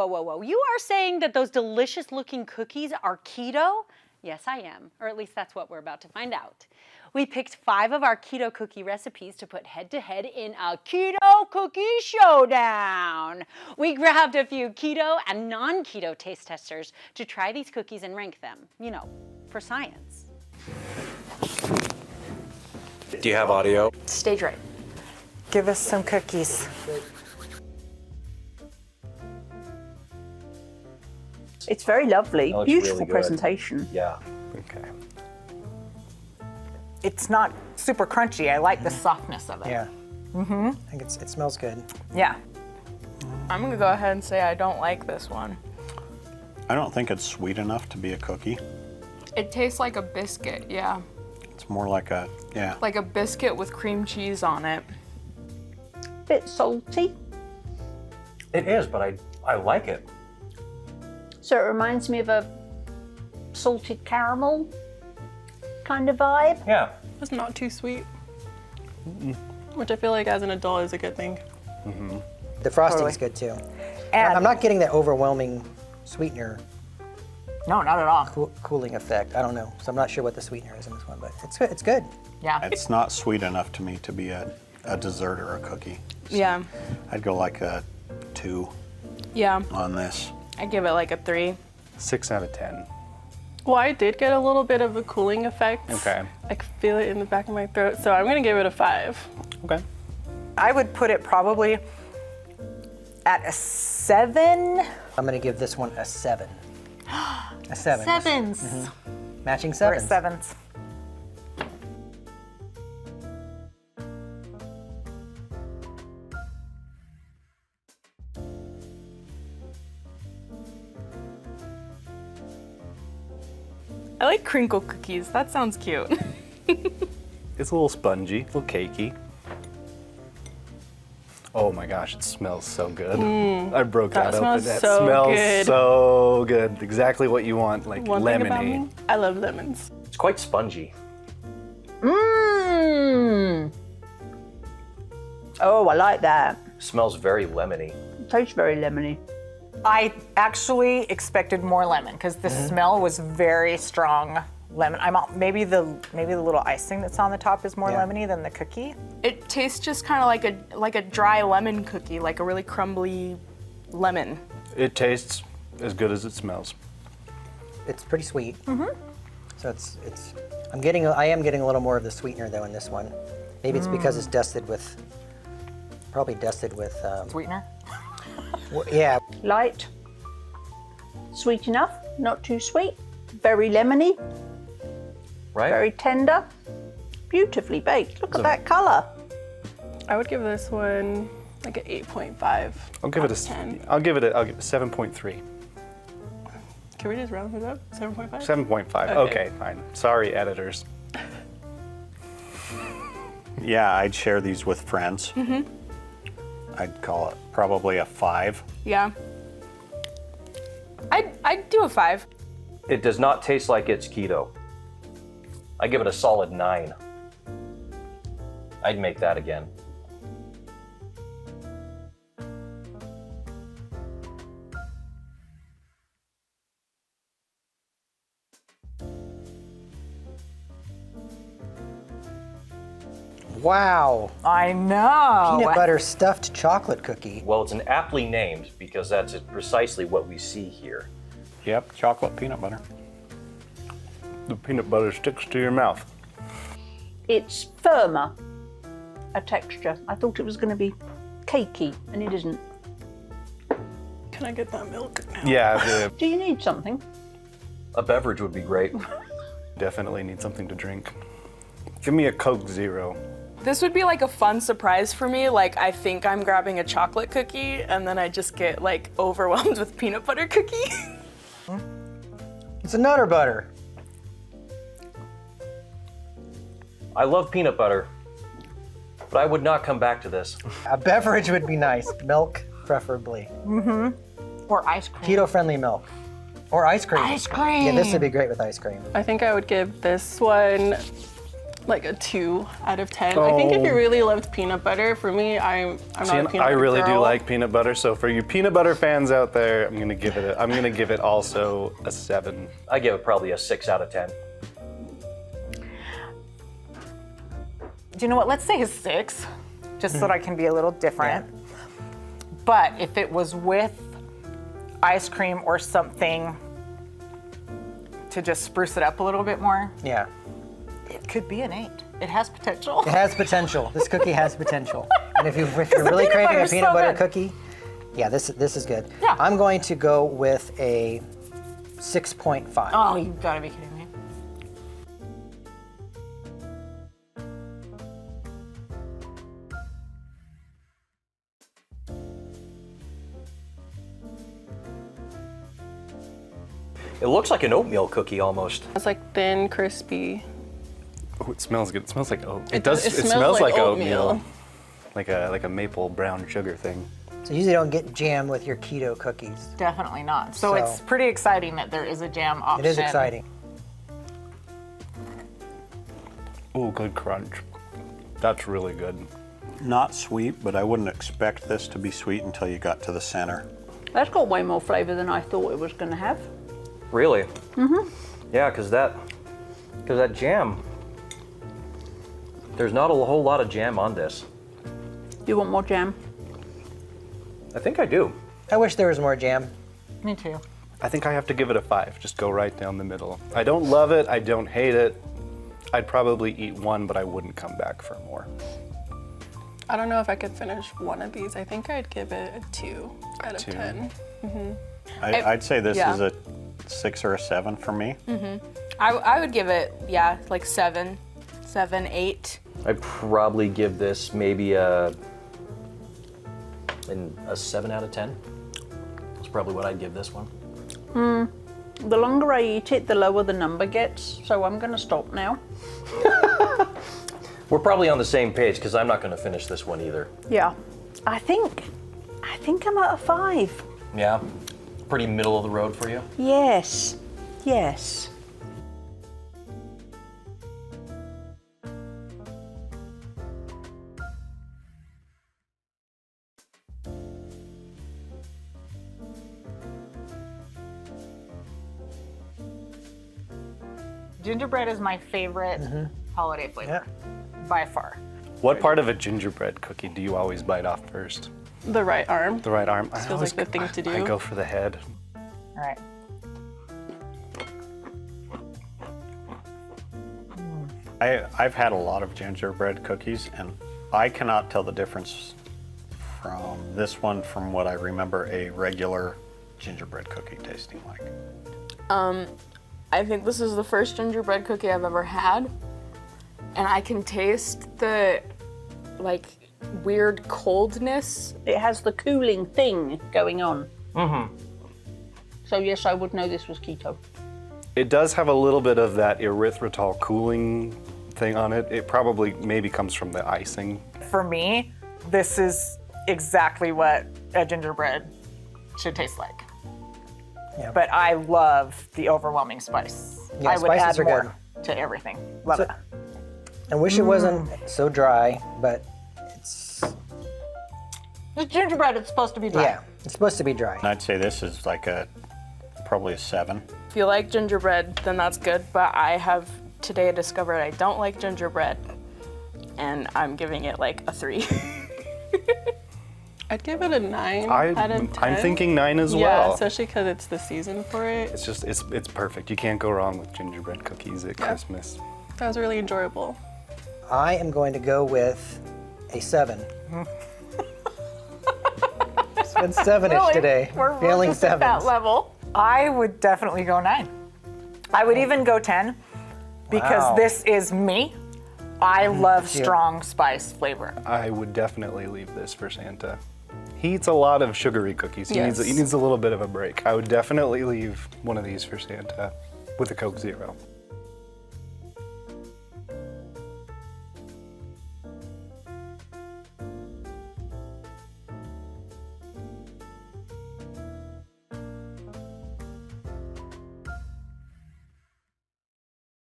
whoa. You are saying that those delicious looking cookies are keto? Yes, I am, or at least that's what we're about to find out. We picked 5 of our keto cookie recipes to put head to head in a keto cookie showdown. We grabbed a few keto and non-keto taste testers to try these cookies and rank them, you know, for science. Do you have audio? Stage right. Give us some cookies. It's very lovely. looks Beautiful really good. presentation. Yeah. Okay. It's not super crunchy. I like the softness of it. Yeah. I think it smells good. Yeah. I'm gonna go ahead and say I don't like this one. I don't think it's sweet enough to be a cookie. It tastes like a biscuit, yeah. It's more like a, yeah. Like a biscuit with cream cheese on it. Bit salty. It is, but I like it. So it reminds me of a salted caramel kind of vibe. Yeah. It's not too sweet, which I feel like as an adult is a good thing. The frosting's good too. And I'm not getting that overwhelming sweetener no, not at all. cooling effect. I don't know. So I'm not sure what the sweetener is in this one, but it's good. It's good. Yeah. It's not sweet enough to me to be a dessert or a cookie. Yeah, I'd go like a 2 yeah. on this. I give it like a 3. 6 out of 10. Well, I did get a little bit of a cooling effect. Okay. I can feel it in the back of my throat, so I'm gonna give it a 5. Okay. I would put it probably at a 7. I'm going to give this one a 7. A 7. Sevens. Matching We're at 7s. 7s. I like crinkle cookies. That sounds cute. It's a little spongy, a little cakey. Oh my gosh, it smells so good. I broke That that open. smells That so smells good. so good. Exactly what you want, like One thing about lemony. me, I love lemons. It's quite spongy. Mmm. Oh, I like that. Smells very lemony. Tastes very lemony. I actually expected more lemon because the smell was very strong lemon. Maybe the little icing that's on the top is more Yeah. lemony than the cookie. It tastes just kind of like a dry lemon cookie, like a really crumbly lemon. It tastes as good as it smells. It's pretty sweet. So I am getting a little more of the sweetener though in this one. Maybe it's because it's probably dusted with, Sweetener. yeah. Light. Sweet enough, not too sweet. Very lemony, Right? very tender. Beautifully baked. Look at that color. I would give this one like an 8.5. I'll give it out of a 10. I'll give it a 7.3. Can we just round it up? 7.5? 7.5. Okay. Okay, fine. Sorry, editors. Yeah, I'd share these with friends. I'd call it probably a 5. Yeah. I'd do a 5. It does not taste like it's keto. I give it a solid 9. I'd make that again. Wow. I know. Peanut butter stuffed chocolate cookie. Well, it's an aptly named because that's precisely what we see here. Yep, chocolate peanut butter. The peanut butter sticks to your mouth. It's firmer a texture. I thought it was going to be cakey, and it isn't. Can I get that milk now? Yeah, Do you need something? A beverage would be great. definitely need something to drink. Give me a Coke Zero. This would be like a fun surprise for me. Like, I think I'm grabbing a chocolate cookie and then I just get like overwhelmed with peanut butter cookie. It's a Nutter Butter. I love peanut butter, but I would not come back to this. A beverage would be nice. Milk, preferably. Or ice cream. Keto-friendly milk. Or ice cream. Ice cream. Yeah, this would be great with ice cream. I think I would give this one like a 2 out of 10. I think if you really loved peanut butter, for me, I'm not a peanut butter I really do girl. like peanut butter, so for you peanut butter fans out there, I'm gonna give it also a 7. I give it probably a 6 out of 10. Do you know what? Let's say a 6, just so that I can be a little different. But if it was with ice cream or something to just spruce it up a little bit more, Yeah. it could be an 8. It has potential. It has potential. This cookie has potential. And if you're the really peanut craving a butter's peanut so butter good. cookie, yeah, this is good. Yeah. I'm going to go with a 6.5. Oh, you gotta be kidding me. It looks like an oatmeal cookie almost. It's like thin, crispy. Oh, it smells good. It smells like oat. It does. it It smells smells like like oatmeal. like a maple brown sugar thing. So you usually don't get jam with your keto cookies. Definitely not. So So- it's pretty exciting that there is a jam option. It is exciting. Ooh, good crunch. That's really good. Not sweet, but I wouldn't expect this to be sweet until you got to the center. That's got way more flavour than I thought it was going to have. Really? Mm-hmm. Yeah, because that jam, there's not a whole lot of jam on this. You want more jam? I think I do. I wish there was more jam. Me too. I think I have to give it a 5. Just go right down the middle. I don't love it. I don't hate it. I'd probably eat one, but I wouldn't come back for more. I don't know if I could finish one of these. I think I'd give it a 2 out of 2. 10. I'd say this yeah. is a 6 or a 7 for me. I would give it, yeah, like 7, 8. I'd probably give this maybe a 7 out of 10. That's probably what I'd give this one. The longer I eat it, the lower the number gets, so I'm going to stop now. We're probably on the same page because I'm not going to finish this one either. Yeah. I think I'm at a 5. Yeah? Pretty middle of the road for you? Yes. Yes. Gingerbread is my favorite holiday flavor, by far. What part of a gingerbread cookie do you always bite off first? The right arm. The right arm? Feels like the thing to do. I go for the head. All right. I've had a lot of gingerbread cookies, and I cannot tell the difference from this one from what I remember a regular gingerbread cookie tasting like. I think this is the first gingerbread cookie I've ever had, and I can taste the, like, weird coldness. It has the cooling thing going on. So yes, I would know this was keto. It does have a little bit of that erythritol cooling thing on it. It probably maybe comes from the icing. For me, this is exactly what a gingerbread should taste like. Yeah. But I love the overwhelming spice. Yeah, I would add spices are more good. to everything. Love So- it. I wish it wasn't so dry, but it's, It's gingerbread, it's supposed to be dry. yeah, it's supposed to be dry. And I'd say this is like probably a 7. If you like gingerbread, then that's good, but I have today discovered I don't like gingerbread, and I'm giving it like a 3. I'd give it a 9 out of 10. I'm thinking 9 as Yeah, well. especially because it's the season for it. It's just, it's perfect. You can't go wrong with gingerbread cookies at Christmas. That was really enjoyable. I am going to go with a 7. It's been 7-ish Really? today. We're Feeling just at that 7s. level. I would definitely go 9. I would even go 10 because Wow. this is me. I love Yeah. strong spice flavor. I would definitely leave this for Santa. He eats a lot of sugary cookies. He Yes. needs a little bit of a break. I would definitely leave one of these for Santa with a Coke Zero.